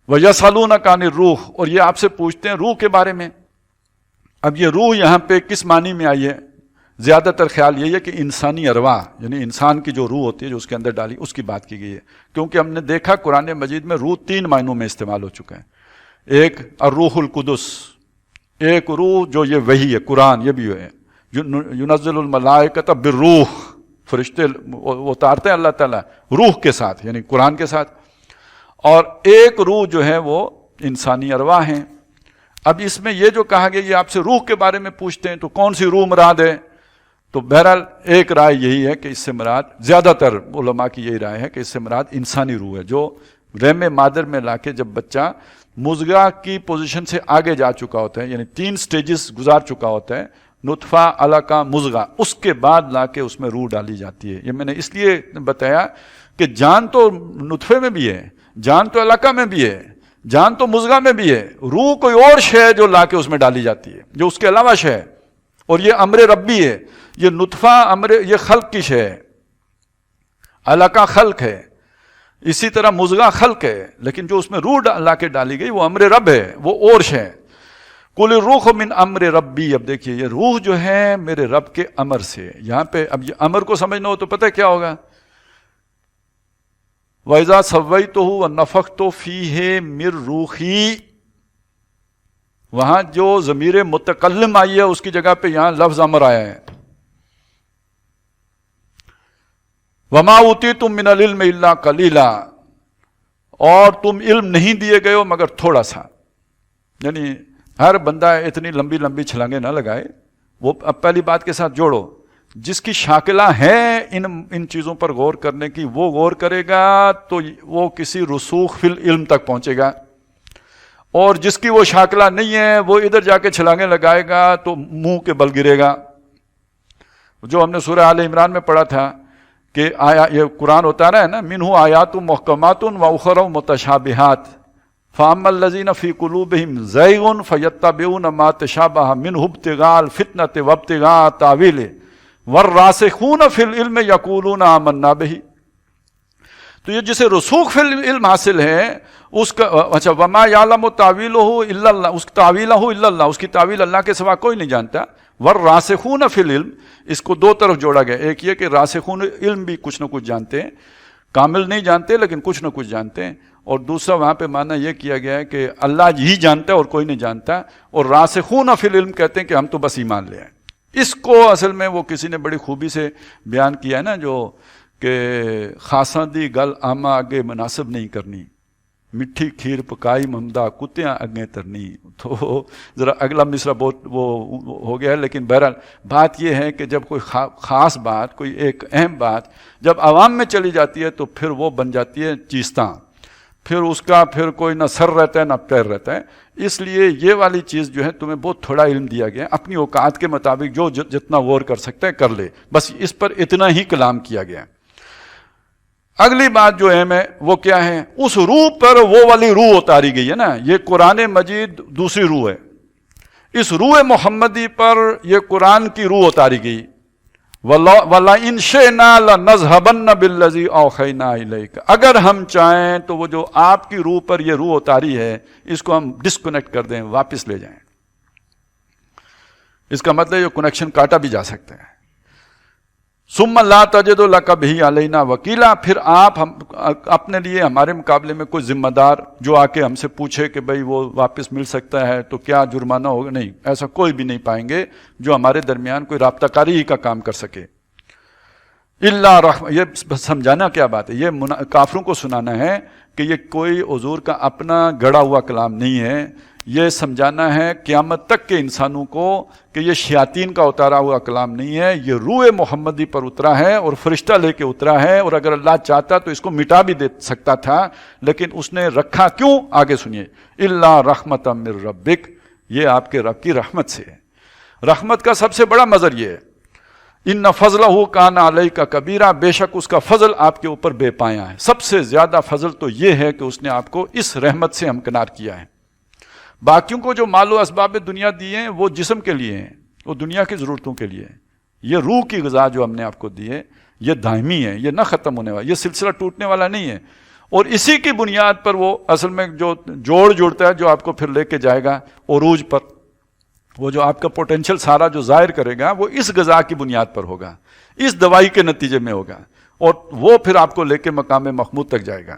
وَيَسْأَلُونَكَ عَنِ الرُّوحِ، اور یہ آپ سے پوچھتے ہیں روح کے بارے میں۔ اب یہ روح یہاں پہ کس معنی میں آئی ہے؟ زیادہ تر خیال یہی ہے کہ انسانی ارواح، یعنی انسان کی جو روح ہوتی ہے جو اس کے اندر ڈالی، اس کی بات کی گئی ہے، کیونکہ ہم نے دیکھا قرآن مجید میں روح 3 معنوں میں استعمال ہو چکا ہے۔ ایک الروح القدس، ایک روح جو یہ وحی ہے، قرآن یہ بھی ہے، ینزل الملائکۃ بالروح، فرشتے وہ اتارتے ہیں اللہ تعالیٰ روح کے ساتھ، یعنی قرآن کے ساتھ، اور ایک روح جو ہے وہ انسانی ارواح ہیں۔ اب اس میں یہ جو کہا گیا یہ آپ سے روح کے بارے میں پوچھتے ہیں، تو کون سی روح مراد ہے؟ تو بہرحال ایک رائے یہی ہے کہ اس سے مراد، زیادہ تر علماء کی یہی رائے ہے کہ اس سے مراد انسانی روح ہے، جو رحم مادر میں لا کے جب بچہ مضغہ کی پوزیشن سے آگے جا چکا ہوتا ہے، یعنی 3 سٹیجز گزار چکا ہوتا ہے، نطفہ، علقہ، مضغہ، اس کے بعد لا کے اس میں روح ڈالی جاتی ہے۔ یہ میں نے اس لیے بتایا کہ جان تو نطفے میں بھی ہے، جان تو علقہ میں بھی ہے، جان تو مضغہ میں بھی ہے، روح کوئی اور شے ہے جو لا کے اس میں ڈالی جاتی ہے، جو اس کے علاوہ شے ہے، اور یہ امر ربی ہے۔ یہ نطفہ یہ خلق کی شے ہے، علقہ خلق ہے، اسی طرح مضغہ خلق ہے، لیکن جو اس میں روح لا کے ڈالی گئی وہ امر رب ہے، وہ اور شے ہے۔ قل الروح من امر ربی، اب دیکھیے یہ روح جو ہے میرے رب کے امر سے، یہاں پہ اب یہ امر کو سمجھنا ہو تو پتہ کیا ہوگا؟ وَإِذَا سَوَّيْتُهُ وَنَفَخْتُ فِيهِ مِن رُوحِي، وہاں جو ضمیر متکلم آئی ہے اس کی جگہ پہ یہاں لفظ امر آیا ہے۔ وَمَا أُوتِيتُم مِّنَ الْعِلْمِ إِلَّا قَلِيلًا، اور تم علم نہیں دیے گئے ہو مگر تھوڑا سا، یعنی ہر بندہ اتنی لمبی لمبی چھلانگیں نہ لگائے۔ وہ اب پہلی بات کے ساتھ جوڑو، جس کی شاکلہ ہے ان چیزوں پر غور کرنے کی، وہ غور کرے گا تو وہ کسی رسوخ فی العلم تک پہنچے گا، اور جس کی وہ شاکلہ نہیں ہے وہ ادھر جا کے چھلانگیں لگائے گا تو منہ کے بل گرے گا۔ جو ہم نے سورہ آل عمران میں پڑھا تھا کہ یہ قرآن ہوتا رہا ہے نا، منہ آیات محکمات و اخر متشابہات فاما الذین فی قلوبہم زیغ فیتبعون ما تشابہ منہ ابتغاء الفتنۃ وابتغاء تاویلہ والراسخون فی العلم یقولون آمنا بہ۔ تو یہ جسے رسوخ فی العلم حاصل ہے اس کا، اچھا وما یعلم تاویلہ الا اللہ، اس تاویلہ الا اللہ، اس کی تاویل اللہ کے سوا کوئی نہیں جانتا۔ والراسخون فی العلم، اس کو 2 طرف جوڑا گیا، ایک یہ کہ راسخون علم بھی کچھ نہ کچھ جانتے ہیں، کامل نہیں جانتے لیکن کچھ نہ کچھ جانتے ہیں، اور دوسرا وہاں پہ معنی یہ کیا گیا ہے کہ اللہ ہی جانتا ہے اور کوئی نہیں جانتا، اور راسخون فی العلم کہتے ہیں کہ ہم تو بس ایمان لے آئے۔ اس کو اصل میں وہ کسی نے بڑی خوبی سے بیان کیا ہے نا، جو کہ خاصاں دی گل آما آگے مناسب نہیں کرنی، مٹھی کھیر پکائی ممدہ کتیاں اگیں ترنی۔ تو ذرا اگلا مصرع بہت وہ ہو گیا ہے، لیکن بہرحال بات یہ ہے کہ جب کوئی خاص بات، کوئی ایک اہم بات جب عوام میں چلی جاتی ہے تو پھر وہ بن جاتی ہے چیستاں، پھر اس کا پھر کوئی نہ سر رہتا ہے نہ پیر رہتا ہے۔ اس لیے یہ والی چیز جو ہے تمہیں بہت تھوڑا علم دیا گیا ہے، اپنی اوقات کے مطابق جو جتنا غور کر سکتا ہے کر لے، بس اس پر اتنا ہی کلام کیا گیا ہے۔ اگلی بات جو اہم ہے وہ کیا ہے؟ اس روح پر وہ والی روح اتاری گئی ہے نا، یہ قرآن مجید دوسری روح ہے، اس روح محمدی پر یہ قرآن کی روح اتاری گئی۔ وَلَئِن شِئْنَا لَنَذْهَبَنَّ بِالَّذِي أَوْحَيْنَا إِلَيْكَ، اگر ہم چاہیں تو وہ جو آپ کی روح پر یہ روح اتاری ہے اس کو ہم ڈسکنیکٹ کر دیں، واپس لے جائیں۔ اس کا مطلب یہ کنیکشن کاٹا بھی جا سکتا ہے۔ ثم لا تجد لک بہ علینا وکیلا، پھر آپ ہم اپنے لیے ہمارے مقابلے میں کوئی ذمہ دار جو آ کے ہم سے پوچھے کہ بھئی وہ واپس مل سکتا ہے تو کیا جرمانہ ہوگا، نہیں، ایسا کوئی بھی نہیں پائیں گے جو ہمارے درمیان کوئی رابطہ کاری کا کام کر سکے۔ الا رحم، یہ سمجھانا کیا بات ہے، یہ کافروں کو سنانا ہے کہ یہ کوئی حضور کا اپنا گڑا ہوا کلام نہیں ہے، یہ سمجھانا ہے قیامت تک کے انسانوں کو کہ یہ شیاطین کا اتارا ہوا کلام نہیں ہے، یہ روح محمدی پر اترا ہے اور فرشتہ لے کے اترا ہے، اور اگر اللہ چاہتا تو اس کو مٹا بھی دے سکتا تھا، لیکن اس نے رکھا کیوں؟ آگے سنیے، الا رحمۃ من ربک، یہ آپ کے رب کی رحمت سے ہے۔ رحمت کا سب سے بڑا مظہر یہ ہے، ان فضلہ کان علیک کبیرہ، بے شک اس کا فضل آپ کے اوپر بے پایا ہے۔ سب سے زیادہ فضل تو یہ ہے کہ اس نے آپ کو اس رحمت سے ہمکنار کیا ہے۔ باقیوں کو جو مال و اسباب دنیا دیے ہیں وہ جسم کے لیے ہیں، وہ دنیا کی ضرورتوں کے لیے ہیں۔ یہ روح کی غذا جو ہم نے آپ کو دی ہے یہ دائمی ہے، یہ نہ ختم ہونے والا، یہ سلسلہ ٹوٹنے والا نہیں ہے۔ اور اسی کی بنیاد پر وہ اصل میں جو جوڑ جڑتا ہے جو آپ کو پھر لے کے جائے گا عروج پر، وہ جو آپ کا پوٹینشیل سارا جو ظاہر کرے گا وہ اس غذا کی بنیاد پر ہوگا، اس دوائی کے نتیجے میں ہوگا، اور وہ پھر آپ کو لے کے مقام محمود تک جائے گا۔